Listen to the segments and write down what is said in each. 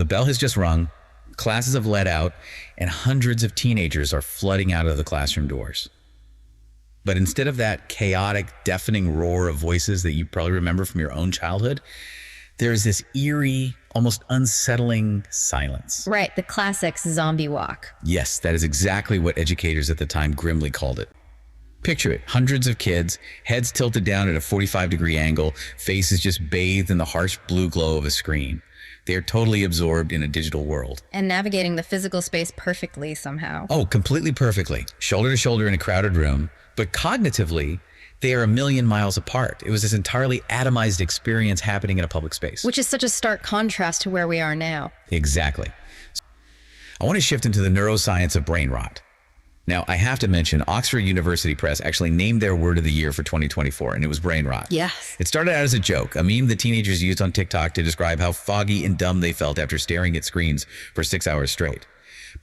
bell has just rung, classes have let out, and hundreds of teenagers are flooding out of the classroom doors. But instead of that chaotic, deafening roar of voices that you probably remember from your own childhood, there's this eerie, almost unsettling silence. Right, the classic zombie walk. Yes, that is exactly what educators at the time grimly called it. Picture it, hundreds of kids, heads tilted down at a 45-degree angle, faces just bathed in the harsh blue glow of a screen. They are totally absorbed in a digital world. And navigating the physical space perfectly somehow. Oh, completely perfectly. Shoulder to shoulder in a crowded room. But cognitively, they are a million miles apart. It was this entirely atomized experience happening in a public space. Which is such a stark contrast to where we are now. Exactly. I want to shift into the neuroscience of brain rot. Now, I have to mention, Oxford University Press actually named their word of the year for 2024, and it was brain rot. Yes. It started out as a joke, a meme that teenagers used on TikTok to describe how foggy and dumb they felt after staring at screens for 6 hours straight.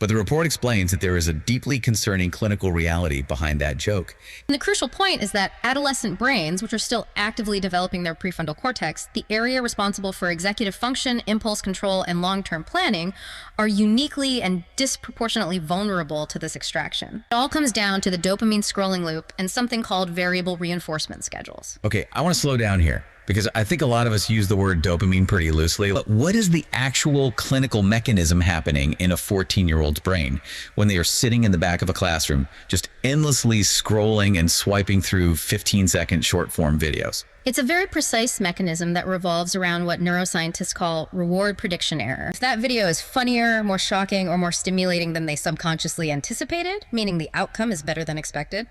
But the report explains that there is a deeply concerning clinical reality behind that joke. And the crucial point is that adolescent brains, which are still actively developing their prefrontal cortex, the area responsible for executive function, impulse control, and long-term planning, are uniquely and disproportionately vulnerable to this extraction. It all comes down to the dopamine scrolling loop and something called variable reinforcement schedules. Okay, I want to slow down here, because I think a lot of us use the word dopamine pretty loosely. But what is the actual clinical mechanism happening in a 14-year-old's brain when they are sitting in the back of a classroom, just endlessly scrolling and swiping through 15-second short-form videos? It's a very precise mechanism that revolves around what neuroscientists call reward prediction error. If that video is funnier, more shocking, or more stimulating than they subconsciously anticipated, meaning the outcome is better than expected,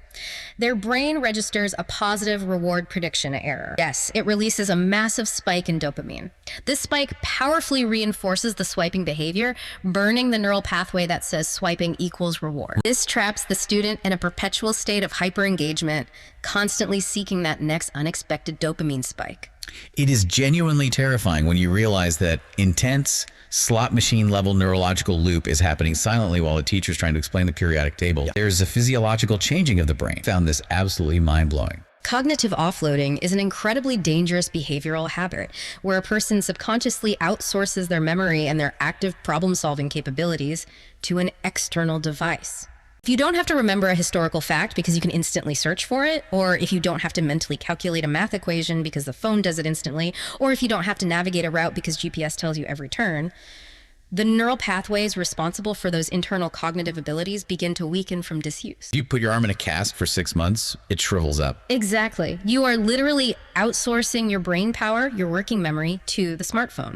their brain registers a positive reward prediction error. Yes, it releases a massive spike in dopamine. This spike powerfully reinforces the swiping behavior, burning the neural pathway that says swiping equals reward. This traps the student in a perpetual state of hyper-engagement, constantly seeking that next unexpected dopamine spike. It is genuinely terrifying when you realize that intense, slot machine level neurological loop is happening silently while a teacher is trying to explain the periodic table. There's a physiological changing of the brain. I found this absolutely mind-blowing. Cognitive offloading is an incredibly dangerous behavioral habit where a person subconsciously outsources their memory and their active problem-solving capabilities to an external device. If you don't have to remember a historical fact because you can instantly search for it, or if you don't have to mentally calculate a math equation because the phone does it instantly, or if you don't have to navigate a route because GPS tells you every turn, the neural pathways responsible for those internal cognitive abilities begin to weaken from disuse. If you put your arm in a cast for 6 months, it shrivels up. Exactly. You are literally outsourcing your brain power, your working memory, to the smartphone.